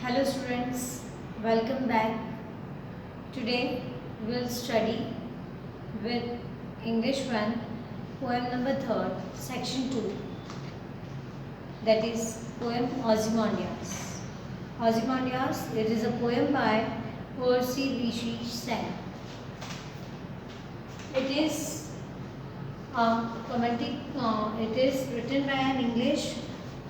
Hello students, welcome back. Today we will study with English 1, poem number 3, section 2, that is poem Ozymandias. Ozymandias, it is a poem by Percy Bysshe Shelley. It is romantic. It is written by an English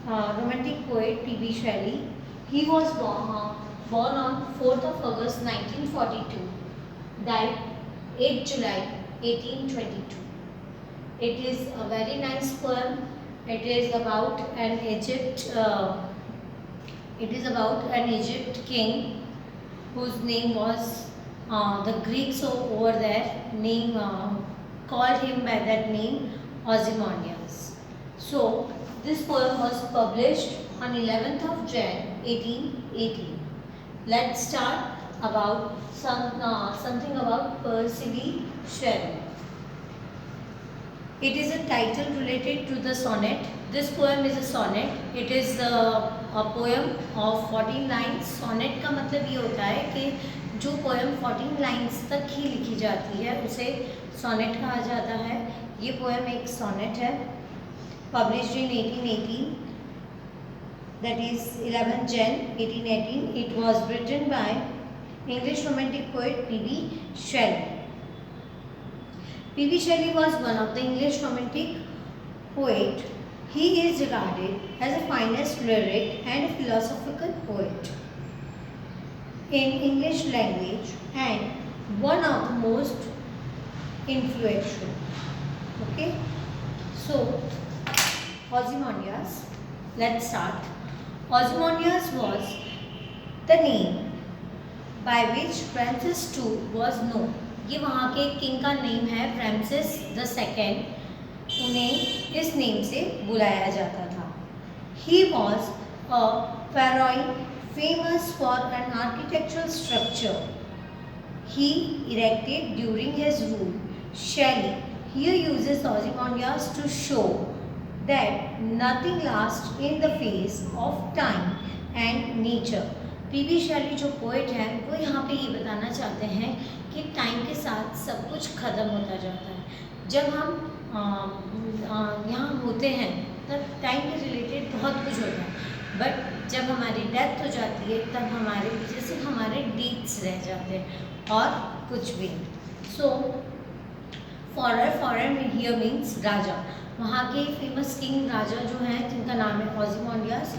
romantic poet P.B. Shelley. He was born on 4th of August 1942, died 8 July 1822. It is a very nice poem. It is about an Egypt king whose name was the Greeks over there called him by that name Ozymandias. So this poem was published on 11th of Jan 1818. Let's start about something about Percy Bysshe Shelley. It is a title related to the sonnet. This poem is a sonnet. It is a poem of 14 lines. Sonnet का मतलब ये होता है कि जो poem 14 lines तक ही लिखी जाती है उसे sonnet कहा जाता है. ये poem एक sonnet है. Published in 1818. That is 11 Jan 1818. It was written by English romantic poet P.B. Shelley. P.B. Shelley was one of the English romantic poet. He is regarded as the finest lyric and philosophical poet in English language and one of the most influential. Okay, so Ozymandias. Let's start. Ozymandias was the name by which Francis II was known. ये वहाँ के king का name है Francis the second. उन्हें इस name से बुलाया जाता था. He was a pharaoh famous for an architectural structure he erected during his rule. Shelley here uses Ozymandias to show that nothing lasts in the face of time and nature. P.B. Shelley जो poet हैं वो यहाँ पे ये बताना चाहते हैं कि टाइम के साथ सब कुछ ख़त्म होता जाता है. जब हम यहाँ होते हैं तब टाइम के रिलेटेड बहुत कुछ होता है, बट जब हमारी डेथ हो जाती है तब हमारे पीछे से हमारे डीड्स रह जाते हैं और कुछ भी. सो फॉरेन हियर मीन्स राजा. वहाँ के फेमस किंग राजा जो हैं जिनका नाम है ओzymandias,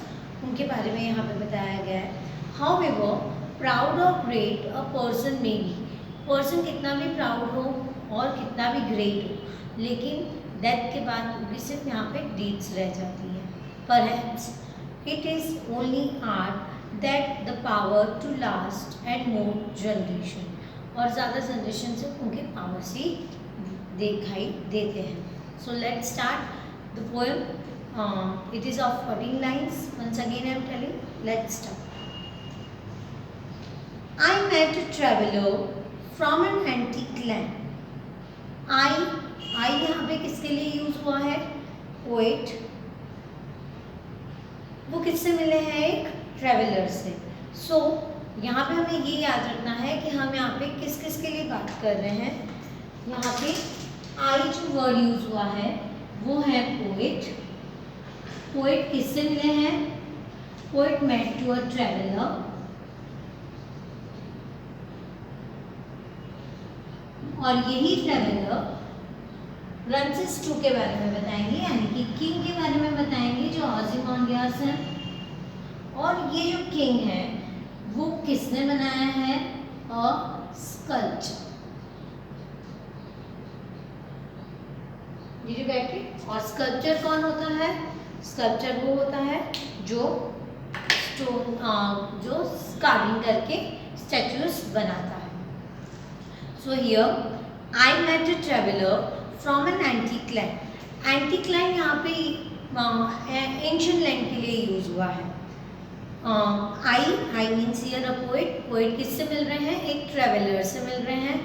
उनके बारे में यहाँ पे बताया गया है. However, proud or great a person may be. Person कितना भी प्राउड हो और कितना भी ग्रेट हो, लेकिन डेथ के बाद उनकी सिर्फ यहाँ पे डीड्स रह जाती है. Perhaps it is only art that the power to last and more generation. और ज़्यादा जनरेशन से उनके पावर्स ही दिखाई देते हैं. So let's start the poem. It is of 14 lines. Once again I am telling. Let's start. I met a traveler from an antique land. I यहाँ पे किसके लिए यूज हुआ है? पोएट. वो किससे मिले हैं? एक ट्रेवलर से. सो यहाँ पे हमें ये याद रखना है कि हम यहाँ पे किस किस के लिए बात कर रहे हैं. यहाँ पे आई जो वर्ड यूज हुआ है वो है पोएट. पोएट किससे मिले हैं? Poet met to a traveller. और यही ट्रेवलर फ्रांसिस II के बारे में बताएंगे, यानी कि किंग के बारे में बताएंगे जो ओzymandias हैं. और ये जो किंग है वो किसने बनाया है? अ sculpture. Did you get it? और स्कल्पचर कौन होता है? स्कल्पचर वो होता है जो स्टोन जो कार्विंग करके स्टैचूज बनाता है. So here I met a traveler from an antique land. Antique land यहाँ पे ancient land के लिए यूज हुआ है. I means here a poet. Poet किससे मिल रहे हैं? एक ट्रेवलर से मिल रहे हैं.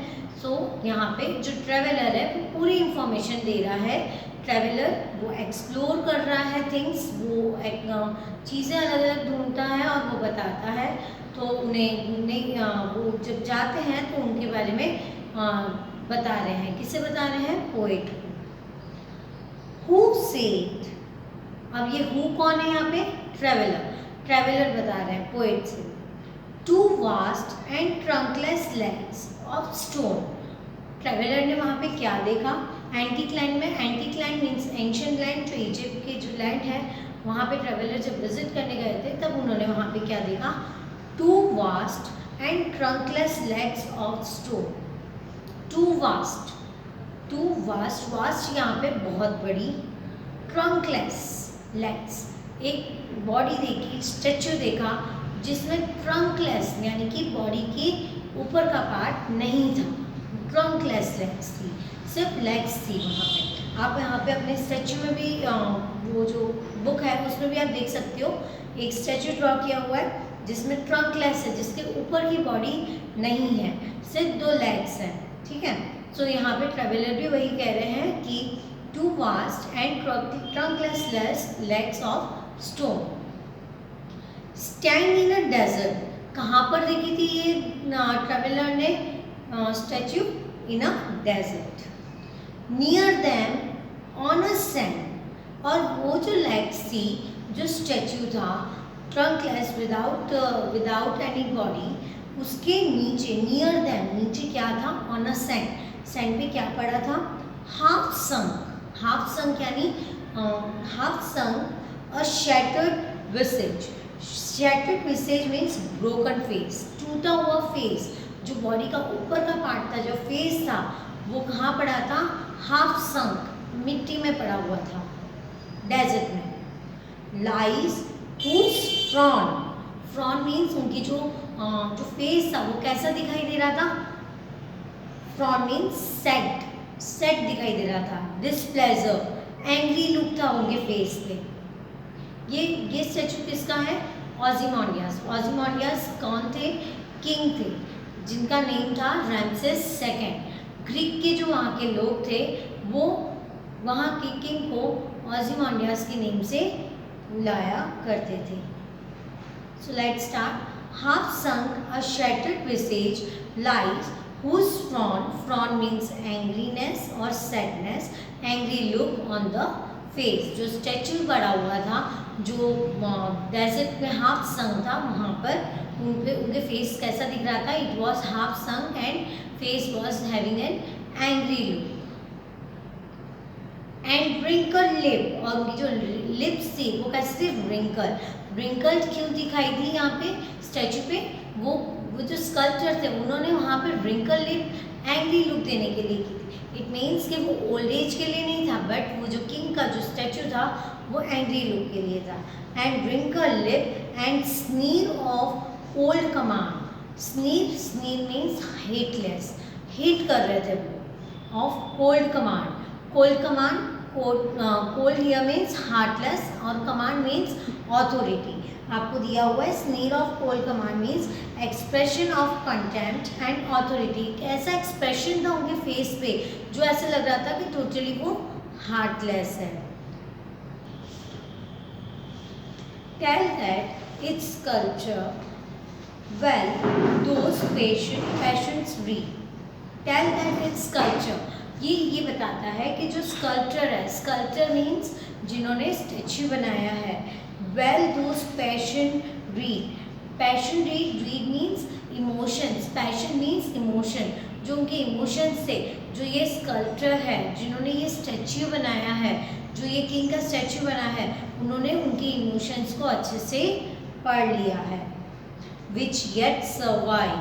सो यहाँ पे जो ट्रेवलर है वो पूरी इंफॉर्मेशन दे रहा है ट्रैवलर वो एक्सप्लोर कर रहा है थिंग्स, वो चीज़ें अलग अलग ढूंढता है और वो बताता है। तो उन्हें वो जब जाते हैं तो उनके बारे में बता रहे हैं। किसे बता रहे हैं? पोएट को। हु सेड, अब ये हु कौन है यहाँ पे? ट्रैवलर। ट्रैवलर बता रहे हैं पोएट से, two vast and trunkless legs of stone. Traveller ने वहाँ पे क्या देखा? एंटीक लैंड में, antique land means ancient land, जो इजिप्ट के जो लैंड है वहाँ पे ट्रैवलर जब विजिट करने गए थे तब उन्होंने वहाँ पे क्या देखा? Two vast and trunkless legs of stone. Two vast, two vast, vast यहाँ पे बहुत बड़ी, ट्रंकलेस लेग्स, एक बॉडी देखी, स्टैचू देखा जिसमें ट्रंकलेस यानी कि बॉडी के ऊपर का पार्ट नहीं था, ट्रंकलेस लेग्स थी, सिर्फ लेग्स थी वहाँ पे। आप यहाँ पे अपने स्टैचू में भी वो जो बुक है उसमें भी आप देख सकते हो, एक स्टैचू ड्रॉ किया हुआ है जिसमें ट्रंकलेस है, जिसके ऊपर की बॉडी नहीं है, सिर्फ दो लेग्स हैं। ठीक है, सो यहाँ पे ट्रैवलर भी वही कह रहे हैं कि two vast and trunkless legs of stone stand in a desert. कहाँ पर देखी थी ये ट्रैवलर ने statue? In a desert. Near them on a sand, और वो जो लेग्स थी, जो स्टैचू था ट्रंकलेस विदाउट एनी बॉडी, उसके नीचे, नियर देम, नीचे क्या था? ऑन अ सैंड, सैंड पे क्या पड़ा था? हाफ संक, हाफ संक यानी half sunk a shattered visage. Shattered visage means broken face, टूटा हुआ फेस, जो बॉडी का ऊपर का पार्ट था, जो फेस था, वो कहाँ पड़ा था? हाफ संक, मिट्टी में पड़ा हुआ था, डेजर्ट में। Lies whose frown, frown means उनकी जो फेस था वो कैसा दिखाई दे रहा था? फ्रॉन मीन्स सेड, सेड दिखाई दे रहा था, डिस्प्लेजर, एंग्री लुक था उनके फेस पे। ये स्टैचू किसका है? ओज़िमंडियास। ओज़िमंडियास कौन थे? किंग थे, जिनका नेम था रैमसेस सेकंड। ग्रीक के जो वहाँ के लोग थे वो वहाँ के किंग को ओज़िमंडियास के नेम से बुलाया करते थे। So let's start. Half sunk a shattered visage lies whose frown means angriness और sadness, angry look on the face। जो स्टैचू बड़ा हुआ था, जो डेजर्ट में हाफ संक था, वहाँ पर उनके फेस कैसा दिख रहा था? It was half sunk and face was having an angry look. And wrinkle lip, और उनकी जो लिप्स थी वो कैसे थी? रिंकल। रिंकल क्यों दिखाई दी यहाँ पे स्टैचू पे? वो जो स्कल्पचर थे उन्होंने वहाँ पे रिंकल लिप, एंग्री लुक देने के लिए की थी। इट मीन्स कि वो ओल्ड एज के लिए नहीं था, बट वो जो किंग का जो स्टैचू था वो एंग्री लुक के लिए था। And wrinkle lip and sneer of old command. Sneer, sneer means hateless, hate कर रहे थे वो, of cold command. Cold command, cold here means heartless और कमांड मीन्स ऑथोरिटी। आपको दिया हुआ है sneer of cold command means expression of contempt and authority. ऐसा एक्सप्रेशन था उनके फेस पे जो ऐसे लग रहा था कि टोटली वो हार्टलेस है। Tell that its culture well those passions read. Tell that its culture, ये बताता है कि जो स्कल्पचर है, स्कल्पचर मीन्स जिन्होंने स्टैचू बनाया है, well those passion read. Passion read means emotions, passion means emotion, जो उनके इमोशंस थे, जो ये स्कल्पचर है, जिन्होंने ये स्टैचू बनाया है, जो ये किंग का स्टैचू बना है, उन्होंने उनके इमोशंस को अच्छे से पढ़ लिया है। विच येट सर्वाइव,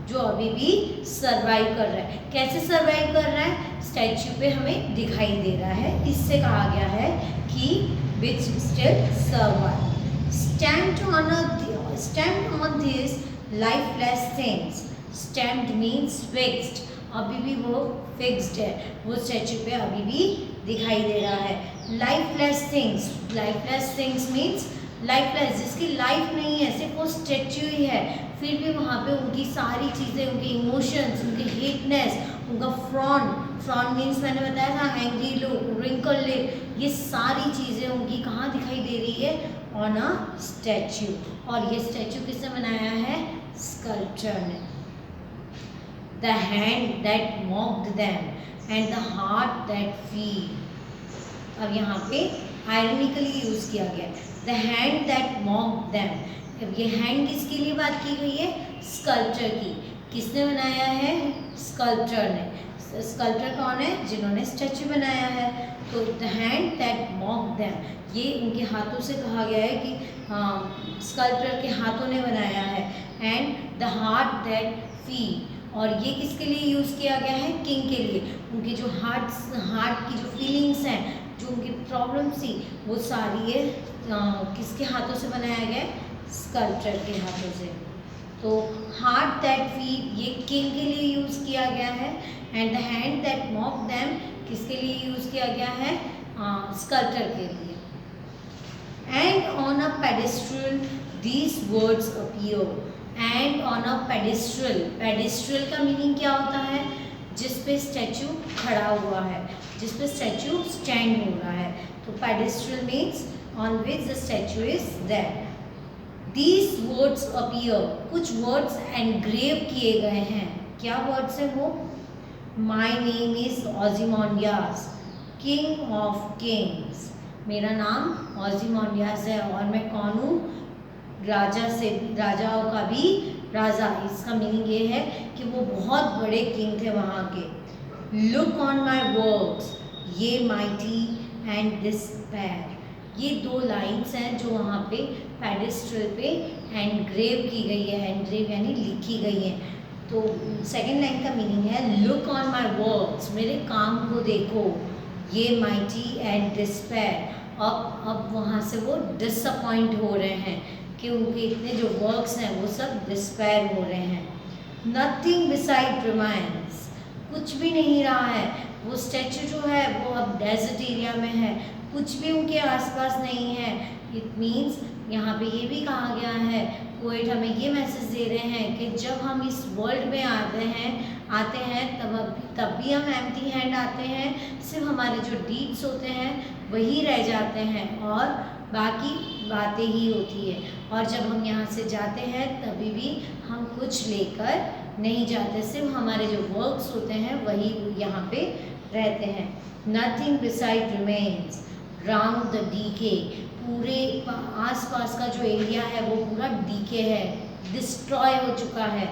जो अभी भी सर्वाइव कर रहा है। कैसे सर्वाइव कर रहा है? स्टैचू पे हमें दिखाई दे रहा है, इससे कहा गया है कि which still survive. Stamped on these lifeless things. Stamped means fixed. अभी भी वो फिक्स्ड है, वो स्टैचू पे अभी भी दिखाई दे रहा है। lifeless things, lifeless things means lifeless, जिसकी लाइफ नहीं है, सिर्फ वो स्टैचू ही है, फिर भी वहाँ पे उनकी सारी चीज़ें, उनके इमोशंस, उनकी हेटनेस, उनका फ्रॉन मीन्स मैंने बताया था एंग्री लुक, रिंकल लिप, ये सारी चीज़ें उनकी कहाँ दिखाई दे रही है? On a statue. और ये स्टैचू किसने बनाया है? स्कल्पचर ने। The hand that mocked them and the heart that feed. अब यहाँ पे आयरनिकली यूज किया गया the hand that mocked them. अब ये हैंड किसके लिए बात की गई है? स्कल्पचर की। किसने बनाया है? स्कल्पचर ने। स्कल्पचर कौन है? जिन्होंने स्टैचू बनाया है। तो the hand that mocked them, ये उनके हाथों से कहा गया है कि स्कल्पचर के हाथों ने बनाया है। And the heart that feed, और ये किसके लिए यूज़ किया गया है? किंग के लिए। उनकी जो हार्ट की जो फीलिंग्स हैं, जो उनकी प्रॉब्लम्स थी, वो सारी ये किसके हाथों से बनाया गया है? स्कल्पचर के हाथों से। तो हार्ट दैट फीड ये किंग के लिए यूज़ किया गया है। And the hand that mock them किसके लिए यूज़ किया गया है? स्कल्पचर के लिए। And on a pedestal these words appear. And on a pedestal, pedestal का मीनिंग क्या होता है? जिस पे स्टैचू खड़ा हुआ है, जिस पे स्टैचू स्टैंड हो रहा है। तो pedestal means on which the statue is there. These words appear, कुछ वर्ड्स एनग्रेव किए गए हैं। क्या वर्ड्स हैं वो? My name is Ozymandias, King of Kings। मेरा नाम ऑजिमोंडियास है और मैं कौन हूँ? राजा से, राजाओं का भी राजा। इसका मीनिंग ये है कि वो बहुत बड़े किंग थे वहाँ के। लुक ऑन माई वर्क्स, ये माइटी एंड डिस्पेयर। ये दो लाइन्स हैं जो वहाँ पे पेडेस्ट्रल पे एनग्रेव की गई है। एनग्रेव यानी लिखी गई है। तो सेकेंड लाइन का मीनिंग है लुक ऑन माई वर्क्स, मेरे काम को देखो। ये माइटी एंड डिस्पेयर, अब वहाँ से वो डिसअपॉइंट हो रहे हैं कि उनके इतने जो वर्क्स हैं वो सब डिस्पेयर हो रहे हैं। नथिंग बिसाइड रिमाइंस, कुछ भी नहीं रहा है। वो स्टैचू जो है वो अब डेजर्ट एरिया में है, कुछ भी उनके आसपास नहीं है। इट मीन्स यहाँ पे ये भी कहा गया है, पोएट हमें ये मैसेज दे रहे हैं कि जब हम इस वर्ल्ड में आते हैं तब भी हम एम्प्टी हैंड आते हैं। सिर्फ हमारे जो डीड्स होते हैं वही रह जाते हैं और बाकी बातें ही होती है। और जब हम यहाँ से जाते हैं तभी भी हम कुछ लेकर नहीं जाते, सिर्फ हमारे जो वर्क्स होते हैं वही यहाँ पे रहते हैं। Nothing beside remains round the decay, पूरे आसपास का जो एरिया है वो पूरा डीके है, डिस्ट्रॉय हो चुका है।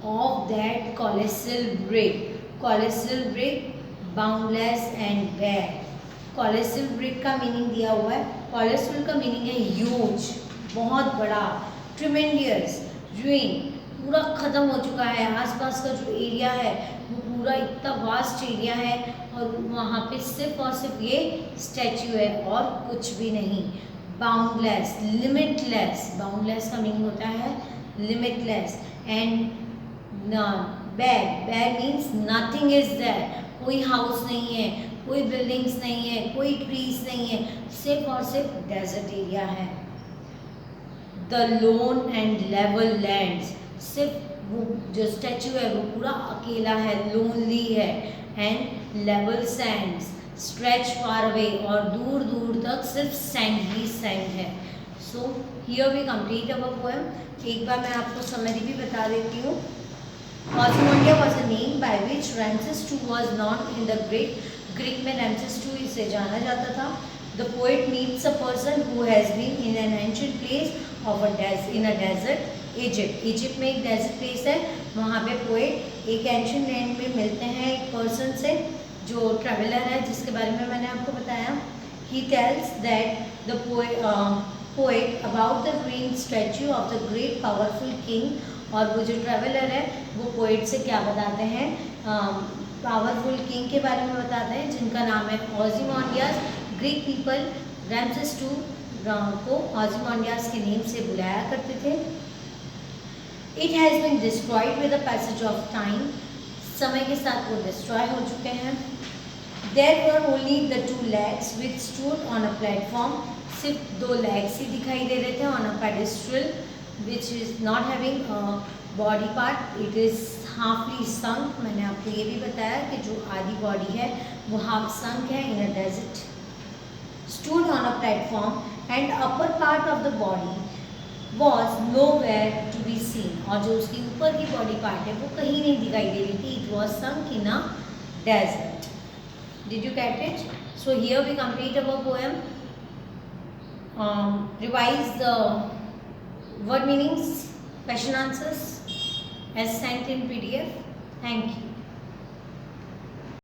Of that colossal brick boundless and bad. Colossal brick का मीनिंग दिया हुआ है। कॉलेसल का मीनिंग है ह्यूज, बहुत बड़ा। ट्रिमेंडियस, रुइन, पूरा ख़त्म हो चुका है। आसपास का जो एरिया है वो पूरा इतना वास्ट एरिया है और वहाँ पे सिर्फ और सिर्फ ये स्टैचू है और कुछ भी नहीं। बाउंडलेस, लिमिटलेस, बाउंडलेस का मीनिंग होता है limitless. And bad means nothing is there, कोई हाउस नहीं है, कोई बिल्डिंग्स नहीं है, कोई ट्रीज नहीं है, सिर्फ और सिर्फ डेजर्ट एरिया है। The loan and level lands, सिर्फ वो जो स्टैचू है वो पूरा अकेला है, लोनली है। And level sands stretch far away, और दूर दूर तक सिर्फ सैंड ही सैंड है। So here we complete our poem. एक बार मैं आपको समरी भी बता देती हूँ। Ozymandias was a name by which Ramses II was known in the Greek में Ramses II इसे जाना जाता था। The poet meets a person who has been in an ancient place of in a desert, Egypt। Egypt में एक desert place है, वहाँ पे पोएट एक एंशिएंट लैंड में मिलते हैं एक पर्सन से जो ट्रैवलर है, जिसके बारे में मैंने आपको बताया। He tells that the poet about the ruined statue of the great powerful king। और वो जो ट्रैवलर है वो पोएट से क्या बताते हैं? पावरफुल किंग के बारे में बताते हैं जिनका नाम है Ozymandias. Greek people Ramesses II को ओजिमोंडियास के नेम से बुलाया करते थे। It has been destroyed with the passage of time, समय के साथ वो डिस्ट्रॉय हो चुके हैं। There were only the 2 legs which stood on a platform, सिर्फ 2 legs ही दिखाई दे रहे थे on a pedestal which is not having body part it is halfly sunk, मैंने आपको ये भी बताया कि जो आधी बॉडी है वो हाफ संक है in a desert. Stood on a platform and upper part of the body was nowhere to be seen, और जो उसकी ऊपर की बॉडी पार्ट है वो कहीं नहीं दिखाई दे रही थी। It was sunk in a desert. Did you get it? So here we complete our poem. Revise the word meanings, question answers as sent in PDF. Thank you.